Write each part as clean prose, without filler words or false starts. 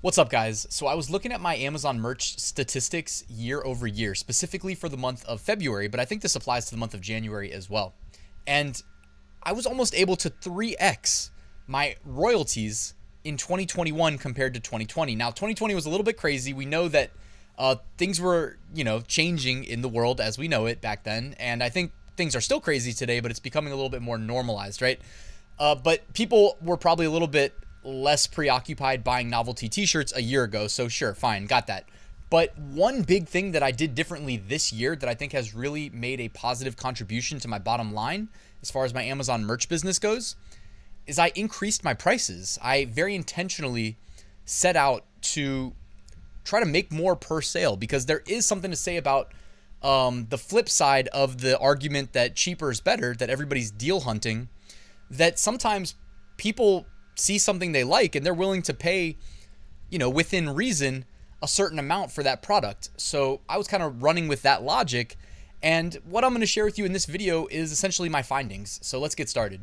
What's up, guys? So I was looking at my Amazon merch statistics year over year, specifically for the month of February, but I think this applies to the month of January as well. And I was almost able to 3x my royalties in 2021 compared to 2020. Now, 2020 was a little bit crazy. We know that things were, changing in the world as we know it back then. And I think things are still crazy today, but it's becoming a little bit more normalized, right? But people were probably a little bit less preoccupied buying novelty t-shirts a year ago. So sure, fine, got that. But one big thing that I did differently this year that I think has really made a positive contribution to my bottom line as far as my Amazon merch business goes is I increased my prices. I very intentionally set out to try to make more per sale because there is something to say about the flip side of the argument that cheaper is better, that everybody's deal hunting, that sometimes people see something they like and they're willing to pay, within reason, a certain amount for that product. So I was kind of running with that logic. And what I'm going to share with you in this video is essentially my findings. So let's get started.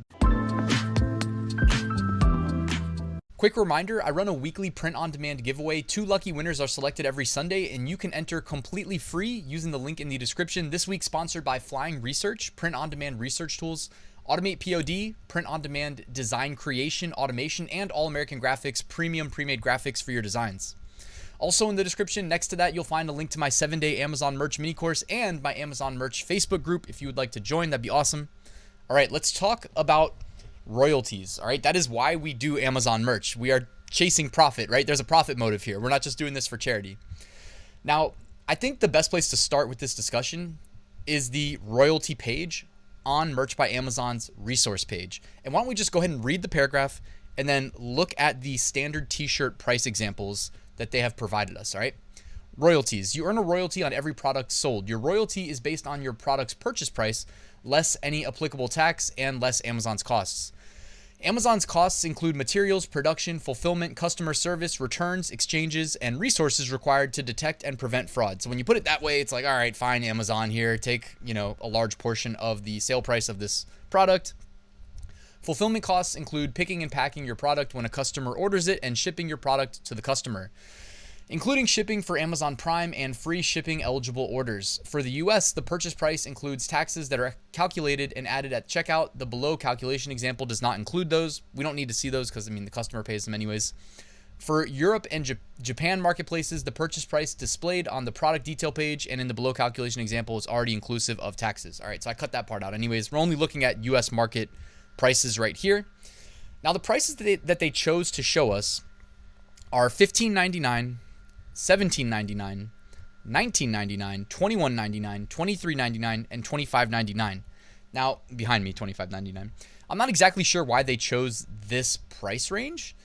Quick reminder, I run a weekly print-on-demand giveaway. 2 lucky winners are selected every Sunday, and you can enter completely free using the link in the description. This week sponsored by Flying Research, print-on-demand research tools, AutomatePOD, print-on-demand design creation, automation, and All-American Graphics, premium Premade graphics for your designs. Also in the description, next to that, you'll find a link to my 7-day Amazon merch mini course and my Amazon merch Facebook group. If you would like to join, that'd be awesome. All right, let's talk about royalties. All right, that is why we do Amazon merch. We are chasing profit, right? There's a profit motive here. We're not just doing this for charity. Now, I think the best place to start with this discussion is the royalty page on Merch by Amazon's resource page. And why don't we just go ahead and read the paragraph and then look at the standard t-shirt price examples that they have provided us, all right? Royalties. You earn a royalty on every product sold. Your royalty is based on your product's purchase price, less any applicable tax and less Amazon's costs. Amazon's costs include materials, production, fulfillment, customer service, returns, exchanges, and resources required to detect and prevent fraud. So when you put it that way, it's like, all right, fine, Amazon here, take, a large portion of the sale price of this product. Fulfillment costs include picking and packing your product when a customer orders it and shipping your product to the customer, including shipping for Amazon Prime and free shipping eligible orders. For the US, the purchase price includes taxes that are calculated and added at checkout. The below calculation example does not include those. We don't need to see those because, the customer pays them anyways. For Europe and Japan marketplaces, the purchase price displayed on the product detail page and in the below calculation example is already inclusive of taxes. All right, so I cut that part out. Anyways, we're only looking at US market prices right here. Now, the prices that they chose to show us are $15.99, $17.99, $19.99, $21.99, $23.99, and $25.99. Now, behind me, $25.99. I'm not exactly sure why they chose this price range.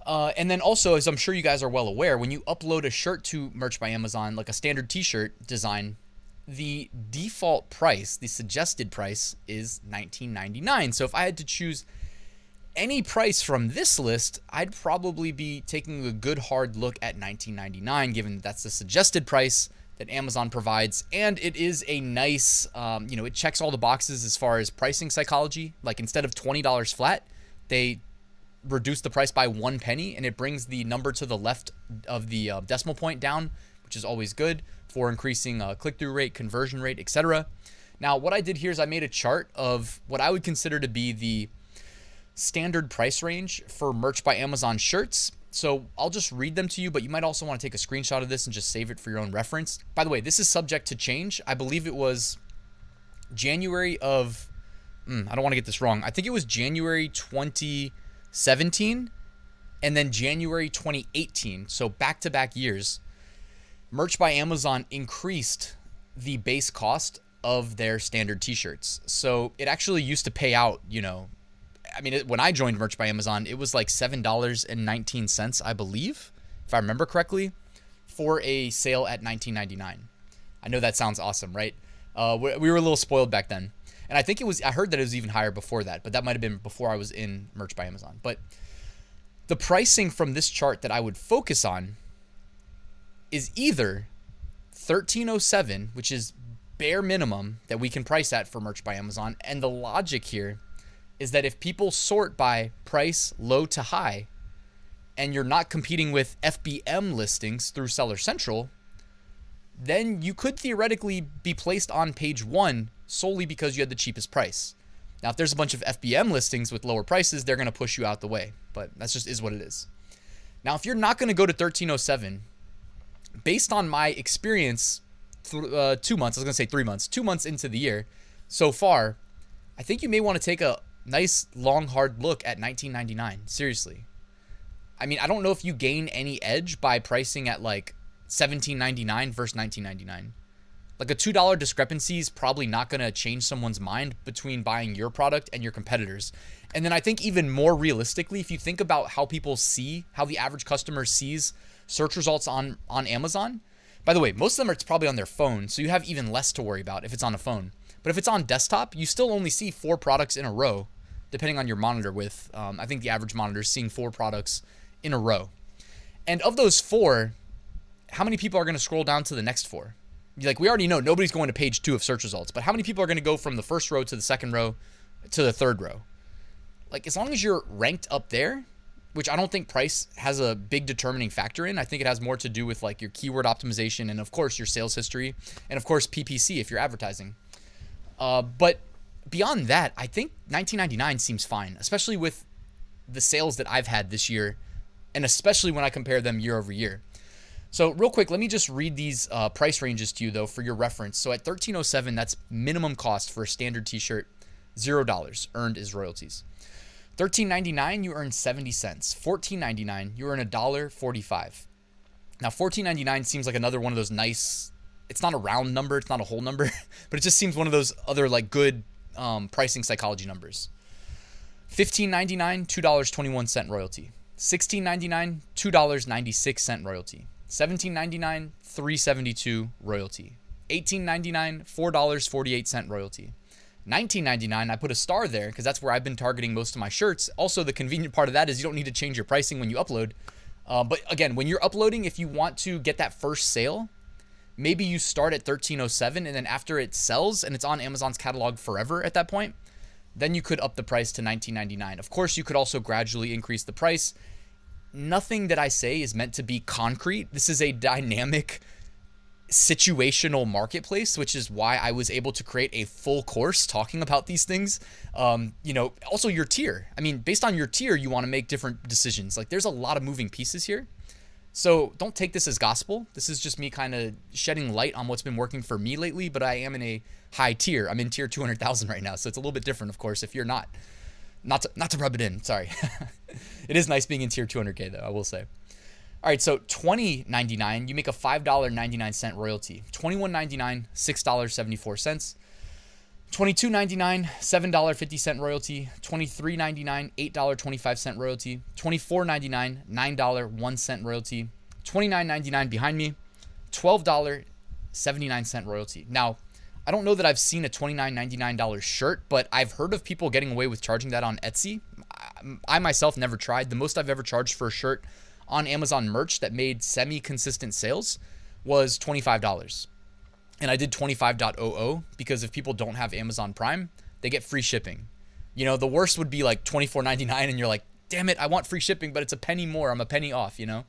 And then also, as I'm sure you guys are well aware, when you upload a shirt to Merch by Amazon, like a standard t-shirt design, the default price, the suggested price, is $19.99. So if I had to choose any price from this list, I'd probably be taking a good hard look at $19.99, given that's the suggested price that Amazon provides. And it is a nice, it checks all the boxes as far as pricing psychology. Like instead of $20 flat, they reduce the price by 1 penny, and it brings the number to the left of the decimal point down, which is always good for increasing click-through rate, conversion rate, etc. Now, what I did here is I made a chart of what I would consider to be the standard price range for Merch by Amazon shirts. So I'll just read them to you, but you might also want to take a screenshot of this and just save it for your own reference. By the way, this is subject to change. I believe it was January of, I don't want to get this wrong. I think it was January 2017 and then January 2018. So back-to-back years, Merch by Amazon increased the base cost of their standard t-shirts. So it actually used to pay out, when I joined Merch by Amazon, it was like $7.19, I believe, if I remember correctly, for a sale at $19.99. I know that sounds awesome, right? We were a little spoiled back then. And I heard that it was even higher before that, but that might have been before I was in Merch by Amazon. But the pricing from this chart that I would focus on is either $13.07, which is bare minimum that we can price at for Merch by Amazon. And the logic here is that if people sort by price low to high and you're not competing with FBM listings through Seller Central, then you could theoretically be placed on page 1 solely because you had the cheapest price. Now, if there's a bunch of FBM listings with lower prices, they're going to push you out the way, but that's just is what it is. Now, if you're not going to go to 1307, based on my experience, 2 months, I was going to say 3 months, 2 months into the year so far, I think you may want to take a nice, long, hard look at $19.99. Seriously. I mean, I don't know if you gain any edge by pricing at like $17.99 versus $19.99. Like a $2 discrepancy is probably not going to change someone's mind between buying your product and your competitors. And then I think even more realistically, if you think about how people see, how the average customer sees search results on Amazon, by the way, most of them are probably on their phone, so you have even less to worry about if it's on a phone. But if it's on desktop, you still only see 4 products in a row, depending on your monitor width. I think the average monitor is seeing 4 products in a row. And of those 4, how many people are going to scroll down to the next 4? Like, we already know nobody's going to page 2 of search results, but how many people are going to go from the first row to the second row to the third row? Like, as long as you're ranked up there, which I don't think price has a big determining factor in. I think it has more to do with like your keyword optimization and of course your sales history and of course PPC if you're advertising. But beyond that, I think $19.99 seems fine, especially with the sales that I've had this year and especially when I compare them year over year. So real quick, let me just read these price ranges to you though for your reference. So at $13.07, that's minimum cost for a standard t-shirt, $0 earned is royalties. $13.99, you earn 70 cents. $14.99, you earn $1.45. Now, $14.99 seems like another one of those nice, it's not a round number, it's not a whole number, but it just seems one of those other like good pricing psychology numbers. $15.99, $2.21 royalty. $16.99, $2.96 royalty. $17.99, $3.72 royalty. $18.99, $4.48 royalty. $19.99, I put a star there because that's where I've been targeting most of my shirts. Also, the convenient part of that is you don't need to change your pricing when you upload. But again, when you're uploading, if you want to get that first sale, maybe you start at $13.07 and then after it sells and it's on Amazon's catalog forever at that point, then you could up the price to $19.99. Of course, you could also gradually increase the price. Nothing that I say is meant to be concrete. This is a dynamic situational marketplace, which is why I was able to create a full course talking about these things. Also your tier. I mean, based on your tier, you want to make different decisions. Like there's a lot of moving pieces here. So don't take this as gospel. This is just me kind of shedding light on what's been working for me lately, but I am in a high tier. I'm in tier 200,000 right now. So it's a little bit different, of course, if you're not to rub it in. Sorry. It is nice being in tier 200K though, I will say. All right, so $20.99, you make a $5.99 royalty. $21.99, $6.74. $22.99, $7.50 royalty. $23.99, $8.25 royalty. $24.99, $9.01 royalty. $29.99 behind me, $12.79 royalty. Now, I don't know that I've seen a $29.99 shirt, but I've heard of people getting away with charging that on Etsy. I myself never tried. The most I've ever charged for a shirt on Amazon merch that made semi-consistent sales was $25. And I did 25.00 because if people don't have Amazon Prime, they get free shipping. You know, the worst would be like $24.99 and you're like, damn it, I want free shipping, but it's a penny more. I'm a penny off, you know?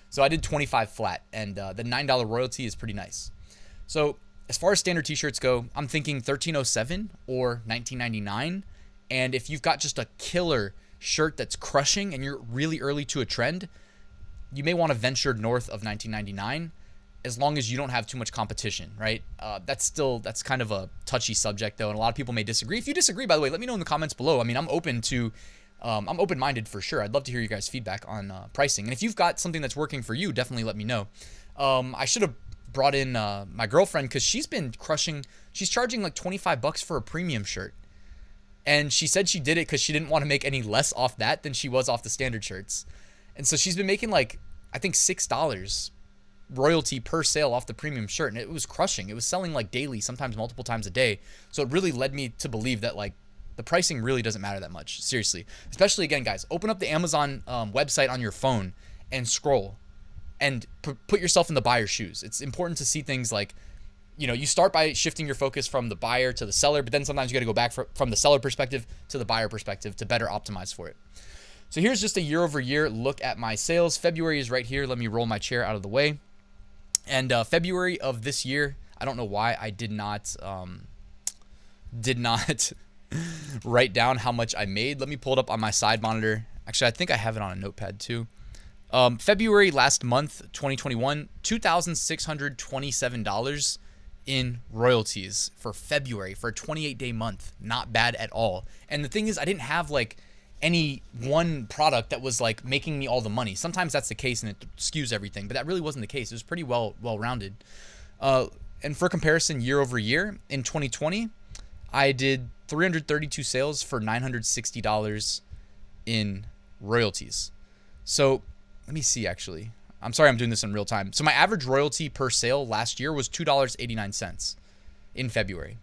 So I did 25 flat and the $9 royalty is pretty nice. So as far as standard t-shirts go, I'm thinking $13.07 or $19.99. And if you've got just a killer shirt that's crushing and you're really early to a trend, you may want to venture north of $19.99 as long as you don't have too much competition, right? That's kind of a touchy subject though, and a lot of people may disagree. If you disagree, by the way, let me know in the comments below. I mean, I'm open-minded for sure. I'd love to hear you guys' feedback on pricing. And if you've got something that's working for you, definitely let me know. I should have brought in my girlfriend because she's been crushing. She's charging like $25 for a premium shirt. And she said she did it because she didn't want to make any less off that than she was off the standard shirts. And so she's been making like, I think $6 royalty per sale off the premium shirt. And it was crushing. It was selling like daily, sometimes multiple times a day. So it really led me to believe that like the pricing really doesn't matter that much. Seriously. Especially again, guys, open up the Amazon website on your phone and scroll and put yourself in the buyer's shoes. It's important to see things like, you know, you start by shifting your focus from the buyer to the seller, but then sometimes you got to go back from the seller perspective to the buyer perspective to better optimize for it. So here's just a year over year look at my sales. February is right here. Let me roll my chair out of the way. And February of this year, I don't know why I did not write down how much I made. Let me pull it up on my side monitor. Actually, I think I have it on a notepad too. February last month, 2021, $2,627 in royalties for February for a 28-day month. Not bad at all. And the thing is, I didn't have like any one product that was like making me all the money. Sometimes that's the case and it skews everything, but that really wasn't the case. It was pretty well-rounded. And for comparison, year over year, in 2020, I did 332 sales for $960 in royalties. So let me see, actually. I'm sorry I'm doing this in real time. So my average royalty per sale last year was $2.89 in February.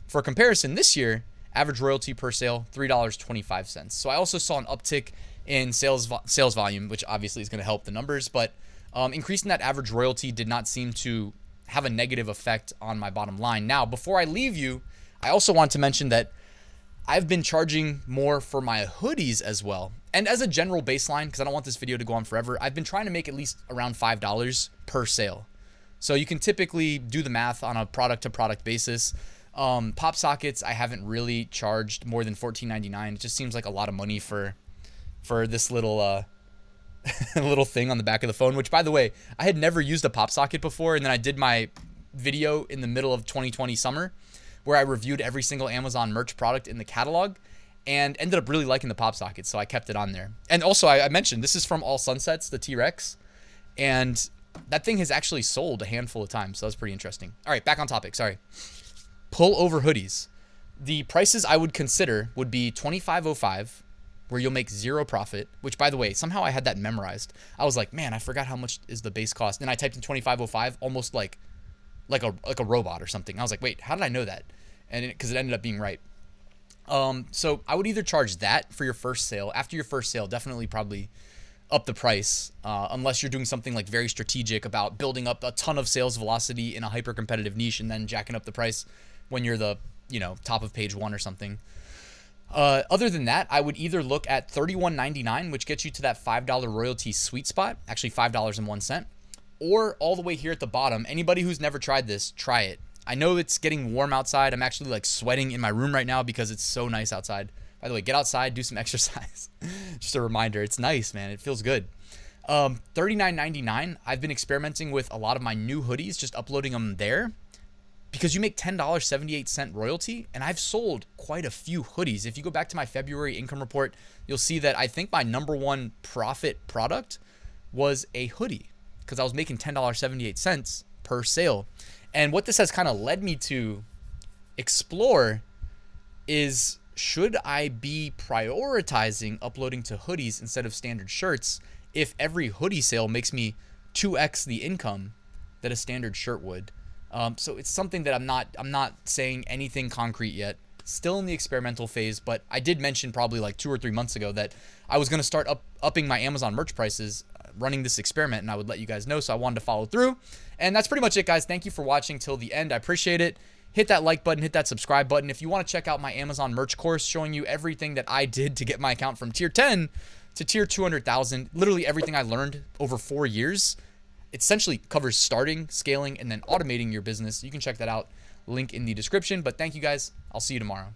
For comparison, this year, average royalty per sale, $3.25. So I also saw an uptick in sales volume, which obviously is going to help the numbers, but increasing that average royalty did not seem to have a negative effect on my bottom line. Now, before I leave you, I also want to mention that I've been charging more for my hoodies as well. And as a general baseline, because I don't want this video to go on forever, I've been trying to make at least around $5 per sale. So you can typically do the math on a product-to-product basis. Pop sockets, I haven't really charged more than $14.99. It just seems like a lot of money for this little little thing on the back of the phone, which, by the way, I had never used a pop socket before, and then I did my video in the middle of 2020 summer where I reviewed every single Amazon merch product in the catalog and ended up really liking the pop socket, so I kept it on there. And also, I mentioned, this is from All Sunsets, the T-Rex, and that thing has actually sold a handful of times, so that's pretty interesting. All right, back on topic, sorry. Pull over hoodies. The prices I would consider would be $25.05, where you'll make zero profit, which, by the way, somehow I had that memorized. I was like, man, I forgot how much is the base cost. And I typed in $25.05 almost like a robot or something. I was like, wait, how did I know that? And because it ended up being right. So I would either charge that for your first sale. After your first sale, definitely probably up the price, unless you're doing something like very strategic about building up a ton of sales velocity in a hyper competitive niche and then jacking up the price when you're the, top of page one or something. Other than that, I would either look at $31.99, which gets you to that $5 royalty sweet spot, actually $5.01, or all the way here at the bottom. Anybody who's never tried this, try it. I know it's getting warm outside. I'm actually like sweating in my room right now because it's so nice outside. By the way, get outside, do some exercise. Just a reminder, it's nice, man. It feels good. $39.99, I've been experimenting with a lot of my new hoodies, just uploading them there, because you make $10.78 royalty, and I've sold quite a few hoodies. If you go back to my February income report, you'll see that I think my #1 profit product was a hoodie, because I was making $10.78 per sale. And what this has kind of led me to explore is, should I be prioritizing uploading to hoodies instead of standard shirts if every hoodie sale makes me 2x the income that a standard shirt would? So it's something that I'm not saying anything concrete yet. Still in the experimental phase, but I did mention probably like 2 or 3 months ago that I was going to start upping my Amazon merch prices, running this experiment, and I would let you guys know, so I wanted to follow through. And that's pretty much it, guys. Thank you for watching till the end. I appreciate it. Hit that like button, hit that subscribe button. If you want to check out my Amazon merch course showing you everything that I did to get my account from tier 10 to tier 200,000, literally everything I learned over 4 years, it essentially covers starting, scaling, and then automating your business. You can check that out. Link in the description. But thank you guys. I'll see you tomorrow.